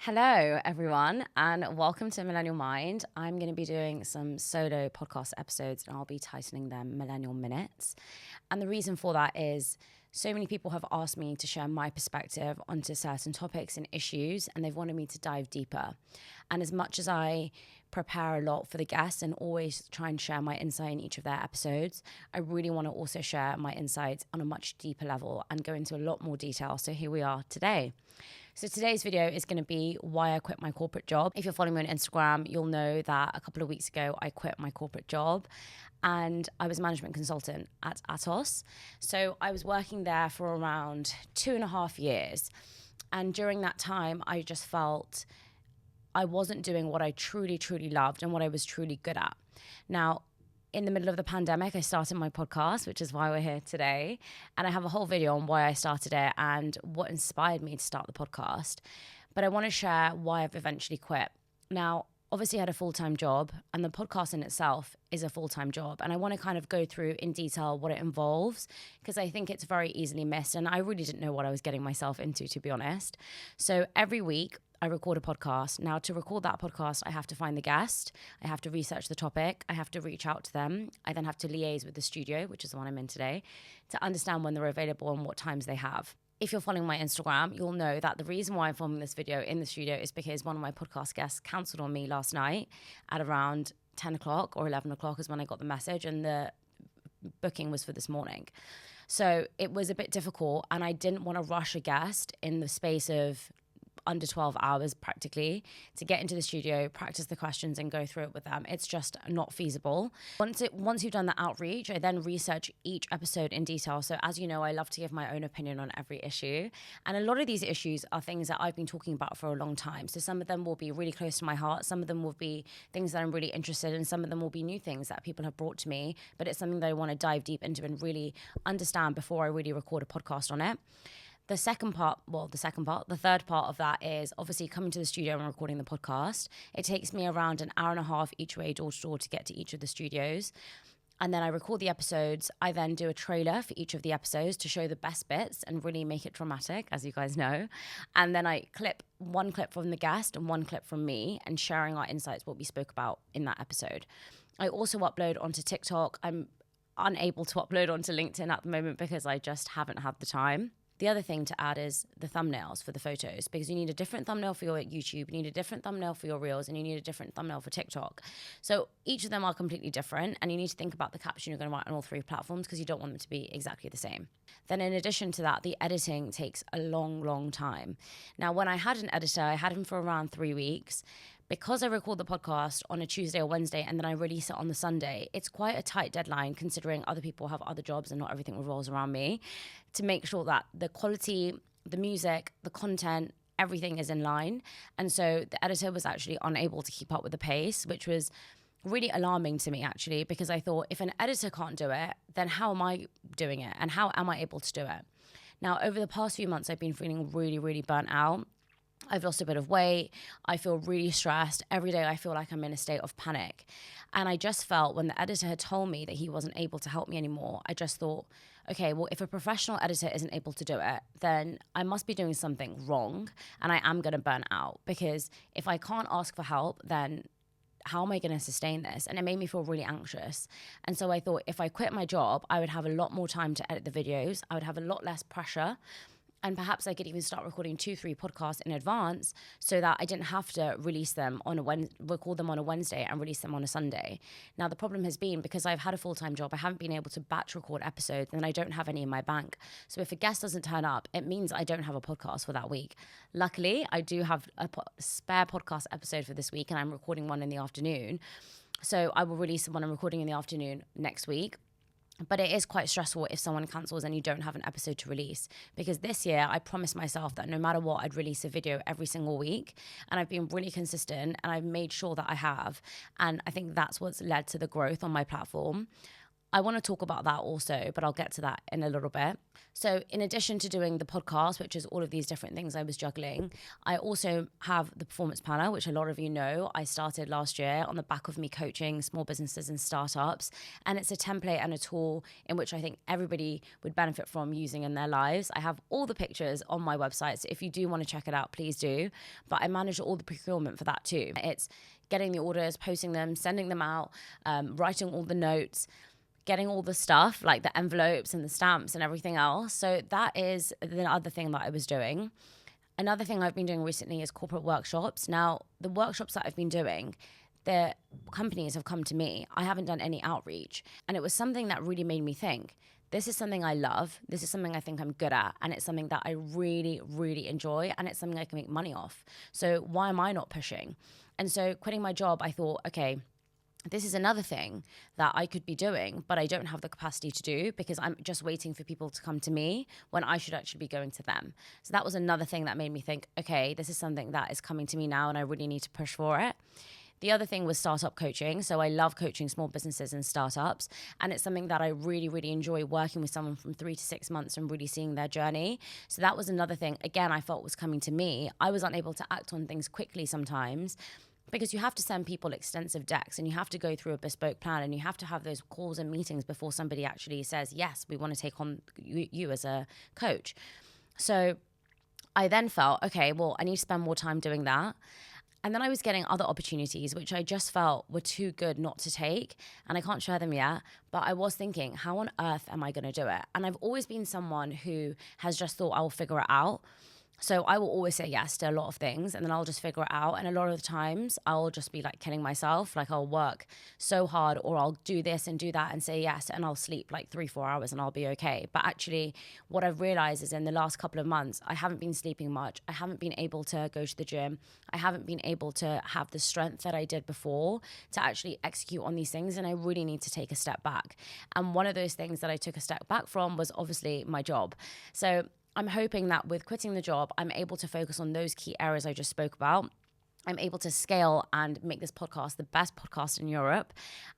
Hello, everyone, and welcome to Millennial Mind. I'm going to be doing some solo podcast episodes, and I'll be titling them Millennial Minutes. And the reason for that is so many people have asked me to share my perspective onto certain topics and issues, and they've wanted me to dive deeper. And as much as I prepare a lot for the guests and always try and share my insight in each of their episodes, I really want to also share my insights on a much deeper level and go into a lot more detail. So here we are today. So today's video is going to be why I quit my corporate job. If you're following me on Instagram, you'll know that a couple of weeks ago, I quit my corporate job and I was a management consultant at Atos. So I was working there for around 2.5 years. And during that time, I just felt I wasn't doing what I truly, truly loved and what I was truly good at. Now, in the middle of the pandemic, I started my podcast, which is why we're here today. And I have a whole video on why I started it and what inspired me to start the podcast. But I want to share why I've eventually quit. Now, obviously I had a full-time job, and the podcast in itself is a full-time job. And I want to kind of go through in detail what it involves, because I think it's very easily missed. And I really didn't know what I was getting myself into, to be honest. So every week, I record a podcast. Now, to record that podcast, I have to find the guest. I have to research the topic. I have to reach out to them. I then have to liaise with the studio, which is the one I'm in today, to understand when they're available and what times they have. If you're following my Instagram, you'll know that the reason why I'm filming this video in the studio is because one of my podcast guests cancelled on me last night at around 10 o'clock or 11 o'clock is when I got the message, and the booking was for this morning. So it was a bit difficult, and I didn't want to rush a guest in the space of under 12 hours practically to get into the studio, practice the questions and go through it with them. It's just not feasible. Once you've done the outreach, I then research each episode in detail. So as you know, I love to give my own opinion on every issue. And a lot of these issues are things that I've been talking about for a long time. So some of them will be really close to my heart. Some of them will be things that I'm really interested in. Some of them will be new things that people have brought to me, but it's something that I want to dive deep into and really understand before I really record a podcast on it. The third part of that is obviously coming to the studio and recording the podcast. It takes me around an hour and a half each way, door to door, to get to each of the studios. And then I record the episodes. I then do a trailer for each of the episodes to show the best bits and really make it dramatic, as you guys know. And then I clip one clip from the guest and one clip from me and sharing our insights, what we spoke about in that episode. I also upload onto TikTok. I'm unable to upload onto LinkedIn at the moment because I just haven't had the time. The other thing to add is the thumbnails for the photos, because you need a different thumbnail for your YouTube, you need a different thumbnail for your Reels, and you need a different thumbnail for TikTok. So each of them are completely different, and you need to think about the caption you're going to write on all three platforms because you don't want them to be exactly the same. Then in addition to that, the editing takes a long, long time. Now, when I had an editor, I had him for around 3 weeks. Because I record the podcast on a Tuesday or Wednesday and then I release it on the Sunday, it's quite a tight deadline considering other people have other jobs and not everything revolves around me, to make sure that the quality, the music, the content, everything is in line. And so the editor was actually unable to keep up with the pace, which was really alarming to me actually, because I thought if an editor can't do it, then how am I doing it? And how am I able to do it? Now, over the past few months, I've been feeling really, really burnt out. I've lost a bit of weight. I feel really stressed. Every day I feel like I'm in a state of panic. And I just felt when the editor had told me that he wasn't able to help me anymore, I just thought, okay, well, if a professional editor isn't able to do it, then I must be doing something wrong and I am going to burn out, because if I can't ask for help, then how am I going to sustain this? And it made me feel really anxious. And so I thought if I quit my job, I would have a lot more time to edit the videos. I would have a lot less pressure. And perhaps I could even start recording 2-3 podcasts in advance so that I didn't have to release them record them on a Wednesday and release them on a Sunday. Now, the problem has been because I've had a full-time job, I haven't been able to batch record episodes and I don't have any in my bank. So if a guest doesn't turn up, it means I don't have a podcast for that week. Luckily, I do have a spare podcast episode for this week and I'm recording one in the afternoon. So I will release one I'm recording in the afternoon next week. But it is quite stressful if someone cancels and you don't have an episode to release. Because this year, I promised myself that no matter what, I'd release a video every single week. And I've been really consistent and I've made sure that I have. And I think that's what's led to the growth on my platform. I want to talk about that also, but I'll get to that in a little bit. So in addition to doing the podcast, which is all of these different things I was juggling, I also have the performance planner, which a lot of you know I started last year on the back of me coaching small businesses and startups. And it's a template and a tool in which I think everybody would benefit from using in their lives. I have all the pictures on my website, so if you do want to check it out, please do. But I manage all the procurement for that too. It's getting the orders, posting them, sending them out, writing all the notes, getting all the stuff like the envelopes and the stamps and everything else. So that is the other thing that I was doing. Another thing I've been doing recently is corporate workshops. Now, the workshops that I've been doing, the companies have come to me. I haven't done any outreach. And it was something that really made me think, this is something I love. This is something I think I'm good at. And it's something that I really, really enjoy. And it's something I can make money off. So why am I not pushing? And so quitting my job, I thought, okay, this is another thing that I could be doing, but I don't have the capacity to do because I'm just waiting for people to come to me when I should actually be going to them. So that was another thing that made me think, okay, this is something that is coming to me now and I really need to push for it. The other thing was startup coaching. So I love coaching small businesses and startups. And it's something that I really, really enjoy, working with someone from 3 to 6 months and really seeing their journey. So that was another thing, again, I felt was coming to me. I was unable to act on things quickly sometimes, because you have to send people extensive decks and you have to go through a bespoke plan and you have to have those calls and meetings before somebody actually says, yes, we want to take on you as a coach. So I then felt, okay, well, I need to spend more time doing that. And then I was getting other opportunities, which I just felt were too good not to take. And I can't share them yet, but I was thinking, how on earth am I going to do it? And I've always been someone who has just thought I will figure it out. So I will always say yes to a lot of things and then I'll just figure it out. And a lot of the times I'll just be like killing myself. Like I'll work so hard or I'll do this and do that and say yes and I'll sleep like 3-4 hours and I'll be okay. But actually what I've realized is in the last couple of months, I haven't been sleeping much. I haven't been able to go to the gym. I haven't been able to have the strength that I did before to actually execute on these things. And I really need to take a step back. And one of those things that I took a step back from was obviously my job. So I'm hoping that with quitting the job, I'm able to focus on those key areas I just spoke about. I'm able to scale and make this podcast the best podcast in Europe.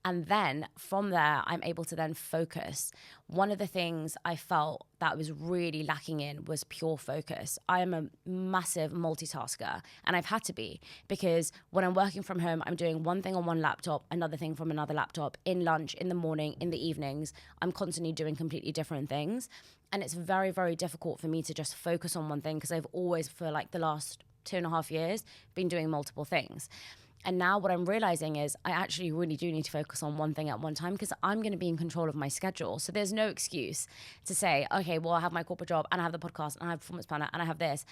And then from there, I'm able to then focus. One of the things I felt that was really lacking in was pure focus. I am a massive multitasker and I've had to be, because when I'm working from home, I'm doing one thing on one laptop, another thing from another laptop, in lunch, in the morning, in the evenings. I'm constantly doing completely different things. And it's very, very difficult for me to just focus on one thing because I've always, for like the last 2.5 years, been doing multiple things. And now what I'm realizing is I actually really do need to focus on one thing at one time because I'm going to be in control of my schedule. So there's no excuse to say, okay, well, I have my corporate job and I have the podcast and I have performance planner and I have this.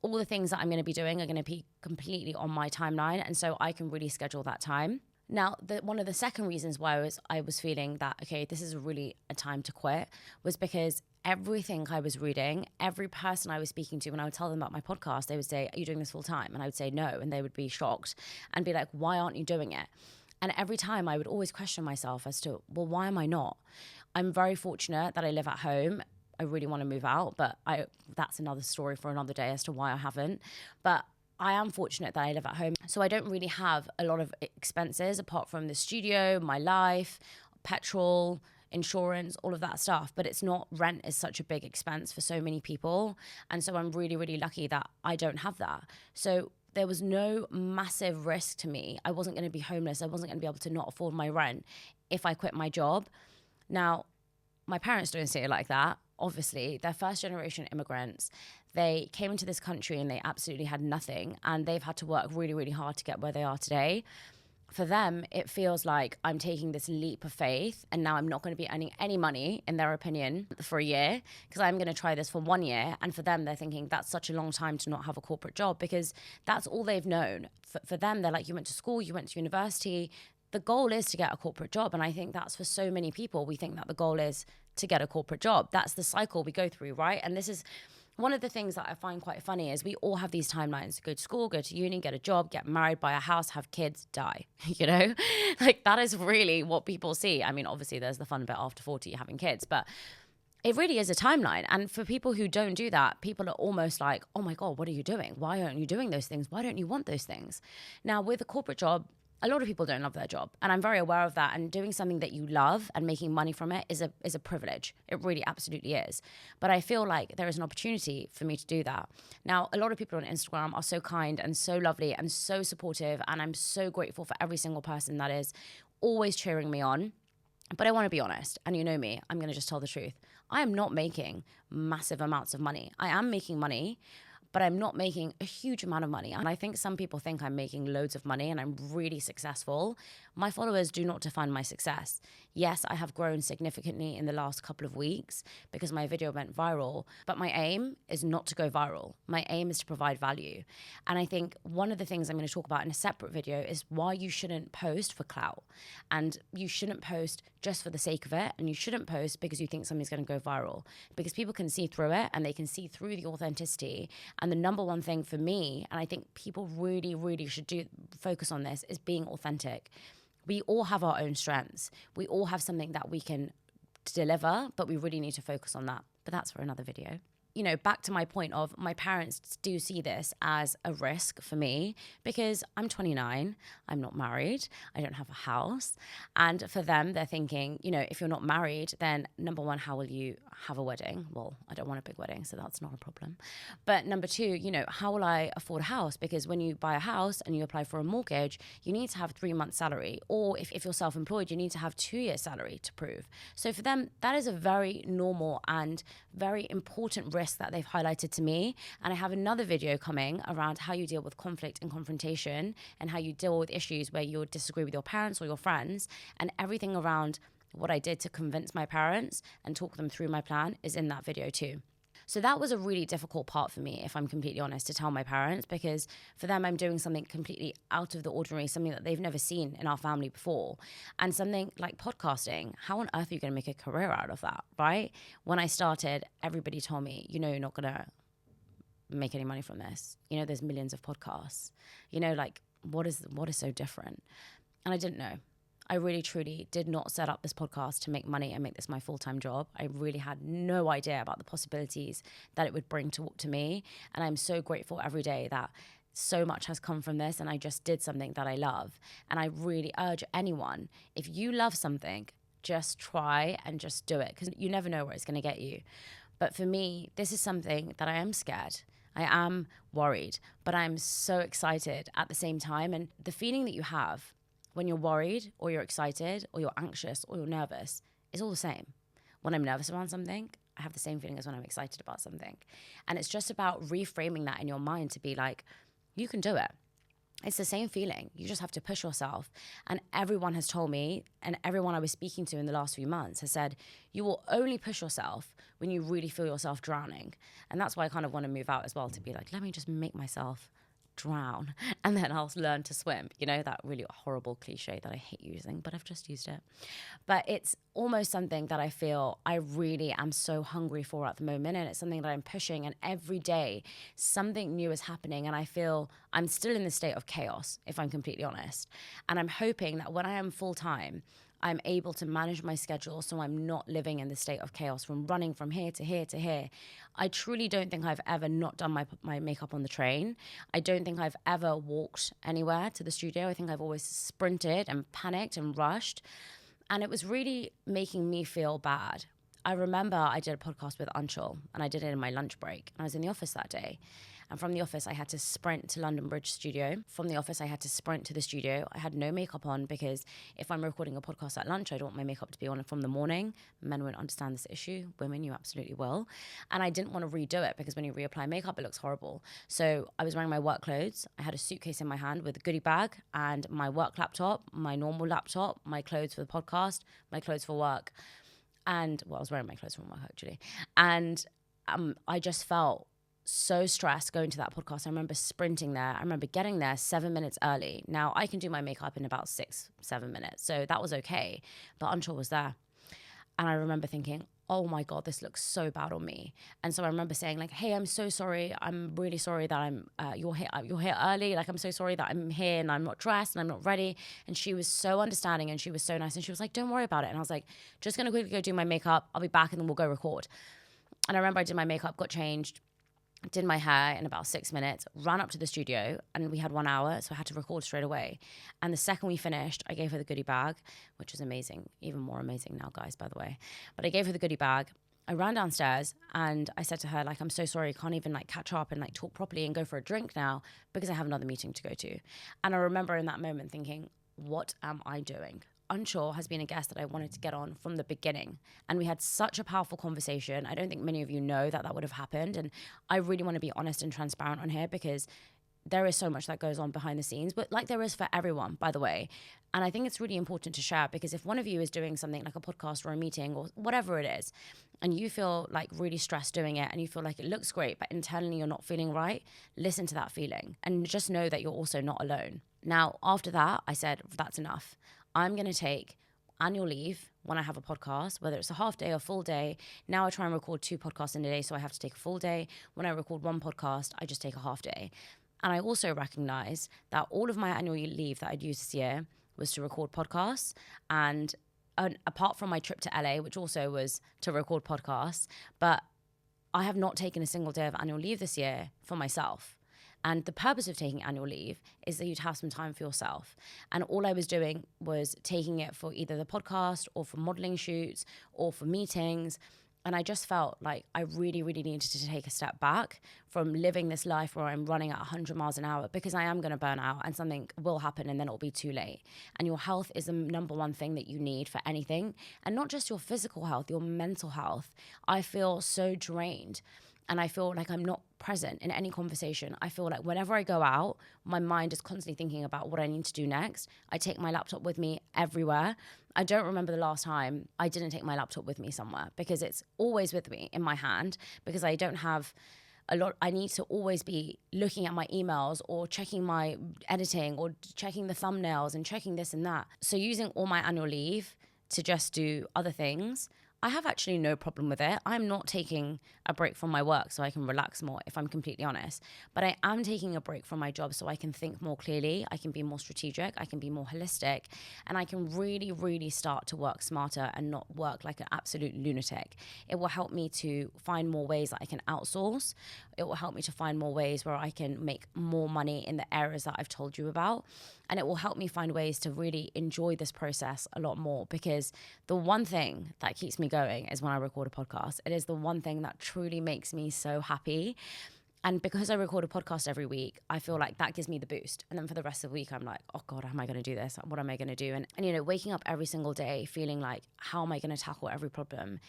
All the things that I'm going to be doing are going to be completely on my timeline. And so I can really schedule that time. Now, one of the second reasons why I was feeling that, okay, this is really a time to quit was because everything I was reading, every person I was speaking to, when I would tell them about my podcast, they would say, are you doing this full time? And I would say no. And they would be shocked and be like, why aren't you doing it? And every time I would always question myself as to, well, why am I not? I'm very fortunate that I live at home. I really want to move out, but that's another story for another day as to why I haven't. But I am fortunate that I live at home. So I don't really have a lot of expenses apart from the studio, my life, petrol, insurance, all of that stuff. But it's not, rent is such a big expense for so many people. And so I'm really, really lucky that I don't have that. So there was no massive risk to me. I wasn't going to be homeless. I wasn't going to be able to not afford my rent if I quit my job. Now, my parents don't see it like that. Obviously, they're first generation immigrants. They came into this country and they absolutely had nothing. And they've had to work really, really hard to get where they are today. For them, it feels like I'm taking this leap of faith and now I'm not going to be earning any money, in their opinion, for a year because I'm going to try this for 1 year. And for them, they're thinking that's such a long time to not have a corporate job because that's all they've known. For them, they're like, you went to school, you went to university. The goal is to get a corporate job. And I think that's for so many people. We think that the goal is to get a corporate job. That's the cycle we go through, right? And this is one of the things that I find quite funny is we all have these timelines: go to school, go to uni, get a job, get married, buy a house, have kids, die, you know? Like that is really what people see. I mean, obviously there's the fun bit after 40, having kids, but it really is a timeline. And for people who don't do that, people are almost like, oh my God, what are you doing? Why aren't you doing those things? Why don't you want those things? Now with a corporate job, a lot of people don't love their job, and I'm very aware of that. And doing something that you love and making money from it is a privilege. It really absolutely is. But I feel like there is an opportunity for me to do that. Now, a lot of people on Instagram are so kind and so lovely and so supportive, and I'm so grateful for every single person that is always cheering me on. But I want to be honest, and you know me, I'm going to just tell the truth. I am not making massive amounts of money. I am making money, but I'm not making a huge amount of money. And I think some people think I'm making loads of money and I'm really successful. My followers do not define my success. Yes, I have grown significantly in the last couple of weeks because my video went viral, but my aim is not to go viral. My aim is to provide value. And I think one of the things I'm going to talk about in a separate video is why you shouldn't post for clout. And you shouldn't post just for the sake of it. And you shouldn't post because you think something's going to go viral. Because people can see through it and they can see through the authenticity. And the number one thing for me, and I think people really, really should focus on this, is being authentic. We all have our own strengths. We all have something that we can deliver, but we really need to focus on that. But that's for another video. You know, back to my point of my parents do see this as a risk for me because I'm 29, I'm not married, I don't have a house. And for them, they're thinking, you know, if you're not married, then number one, how will you have a wedding? Well, I don't want a big wedding, so that's not a problem. But number two, you know, how will I afford a house? Because when you buy a house and you apply for a mortgage, you need to have 3 months salary. Or if you're self-employed, you need to have 2 years salary to prove. So for them, that is a very normal and very important risk that they've highlighted to me. And I have another video coming around how you deal with conflict and confrontation and how you deal with issues where you disagree with your parents or your friends, and everything around what I did to convince my parents and talk them through my plan is in that video too. So that was a really difficult part for me, if I'm completely honest, to tell my parents, because for them, I'm doing something completely out of the ordinary, something that they've never seen in our family before. And something like podcasting, how on earth are you going to make a career out of that, right? When I started, everybody told me, you know, you're not going to make any money from this. You know, there's millions of podcasts. You know, like, what is so different? And I didn't know. I really, truly did not set up this podcast to make money and make this my full-time job. I really had no idea about the possibilities that it would bring to me. And I'm so grateful every day that so much has come from this and I just did something that I love. And I really urge anyone, if you love something, just try and just do it, because you never know where it's going to get you. But for me, this is something that I am scared. I am worried, but I'm so excited at the same time. And the feeling that you have when you're worried or you're excited or you're anxious or you're nervous is all the same. When I'm nervous around something, I have the same feeling as when I'm excited about something. And it's just about reframing that in your mind to be like, you can do it. It's the same feeling. You just have to push yourself. And everyone has told me, and everyone I was speaking to in the last few months has said, you will only push yourself when you really feel yourself drowning. And that's why I kind of want to move out as well, to be like, let me just make myself drown and then I'll learn to swim. You know, that really horrible cliche that I hate using, but I've just used it. But it's almost something that I feel I really am so hungry for at the moment, and it's something that I'm pushing, and every day something new is happening, and I feel I'm still in the state of chaos, if I'm completely honest. And I'm hoping that when I am full-time, I'm able to manage my schedule so I'm not living in the state of chaos from running from here to here to here. I truly don't think I've ever not done my makeup on the train. I don't think I've ever walked anywhere to the studio. I think I've always sprinted and panicked and rushed. And it was really making me feel bad. I remember I did a podcast with Untitled, and I did it in my lunch break. And I was in the office that day. And from the office, I had to sprint to London Bridge studio. From the office, I had to sprint to the studio. I had no makeup on because if I'm recording a podcast at lunch, I don't want my makeup to be on from the morning. Men won't understand this issue. Women, you absolutely will. And I didn't want to redo it because when you reapply makeup, it looks horrible. So I was wearing my work clothes. I had a suitcase in my hand with a goodie bag and my work laptop, my normal laptop, my clothes for the podcast, my clothes for work. And, well, I was wearing my clothes from work, actually. And I just felt so stressed going to that podcast. I remember sprinting there. I remember getting there 7 minutes early. Now, I can do my makeup in about 6-7 minutes, so that was okay. But Anshul was there. And I remember thinking, oh my God, this looks so bad on me. And so I remember saying like, hey, I'm so sorry. I'm really sorry that you're here early. Like, I'm so sorry that I'm here and I'm not dressed and I'm not ready. And she was so understanding and she was so nice. And she was like, don't worry about it. And I was like, just going to quickly go do my makeup. I'll be back and then we'll go record. And I remember I did my makeup, got changed. did my hair in about 6 minutes, ran up to the studio, and we had 1 hour, so I had to record straight away. And the second we finished, I gave her the goodie bag, which was amazing, even more amazing now, guys, by the way. But I gave her the goodie bag. I ran downstairs and I said to her, like, I'm so sorry, I can't even like catch up and like talk properly and go for a drink now because I have another meeting to go to. And I remember in that moment thinking, what am I doing? Unsure has been a guest that I wanted to get on from the beginning. And we had such a powerful conversation. I don't think many of you know that that would have happened. And I really want to be honest and transparent on here because there is so much that goes on behind the scenes, but like there is for everyone, by the way. And I think it's really important to share because if one of you is doing something like a podcast or a meeting or whatever it is, and you feel like really stressed doing it and you feel like it looks great, but internally you're not feeling right, listen to that feeling and just know that you're also not alone. Now, after that, I said, that's enough. I'm going to take annual leave when I have a podcast, whether it's a half day or full day. Now I try and record 2 podcasts in a day, so I have to take a full day. When I record 1 podcast, I just take a half day. And I also recognize that all of my annual leave that I'd used this year was to record podcasts. And apart from my trip to LA, which also was to record podcasts, but I have not taken a single day of annual leave this year for myself. And the purpose of taking annual leave is that you'd have some time for yourself. And all I was doing was taking it for either the podcast or for modeling shoots or for meetings. And I just felt like I really, really needed to take a step back from living this life where I'm running at 100 miles an hour because I am going to burn out and something will happen and then it'll be too late. And your health is the number one thing that you need for anything. And not just your physical health, your mental health. I feel so drained. And I feel like I'm not present in any conversation. I feel like whenever I go out, my mind is constantly thinking about what I need to do next. I take my laptop with me everywhere. I don't remember the last time I didn't take my laptop with me somewhere because it's always with me in my hand because I don't have a lot. I need to always be looking at my emails or checking my editing or checking the thumbnails and checking this and that. So using all my annual leave to just do other things, I have actually no problem with it. I'm not taking a break from my work so I can relax more, if I'm completely honest. But I am taking a break from my job so I can think more clearly, I can be more strategic, I can be more holistic, and I can really, really start to work smarter and not work like an absolute lunatic. It will help me to find more ways that I can outsource. It will help me to find more ways where I can make more money in the areas that I've told you about. And it will help me find ways to really enjoy this process a lot more because the one thing that keeps me going is when I record a podcast. It is the one thing that truly makes me so happy. And because I record a podcast every week, I feel like that gives me the boost. And then for the rest of the week, I'm like, oh God, how am I going to do this? What am I going to do? And, you know, waking up every single day feeling like, how am I going to tackle every problem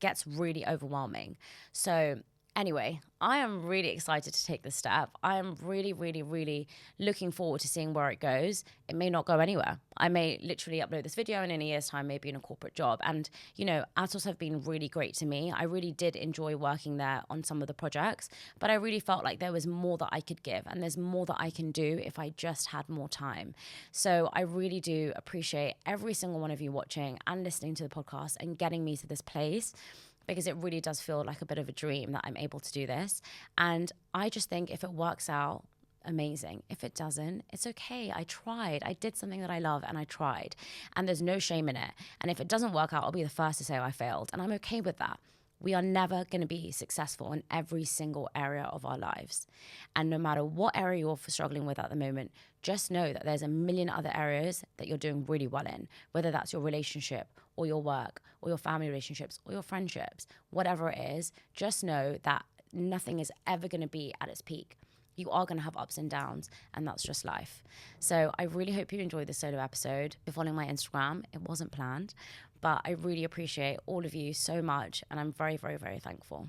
gets really overwhelming. So anyway, I am really excited to take this step. I am really, really, really looking forward to seeing where it goes. It may not go anywhere. I may literally upload this video and in a year's time, maybe in a corporate job. And, you know, ASOS have been really great to me. I really did enjoy working there on some of the projects, but I really felt like there was more that I could give and there's more that I can do if I just had more time. So I really do appreciate every single one of you watching and listening to the podcast and getting me to this place, because it really does feel like a bit of a dream that I'm able to do this. And I just think if it works out, amazing. If it doesn't, it's okay. I tried. I did something that I love and I tried. And there's no shame in it. And if it doesn't work out, I'll be the first to say I failed. And I'm okay with that. We are never going to be successful in every single area of our lives. And no matter what area you're struggling with at the moment, just know that there's a million other areas that you're doing really well in, whether that's your relationship or your work or your family relationships or your friendships, whatever it is, just know that nothing is ever going to be at its peak. You are going to have ups and downs, and that's just life. So I really hope you enjoyed this solo episode. If you're following my Instagram, it wasn't planned, but I really appreciate all of you so much, and I'm very, very, very thankful.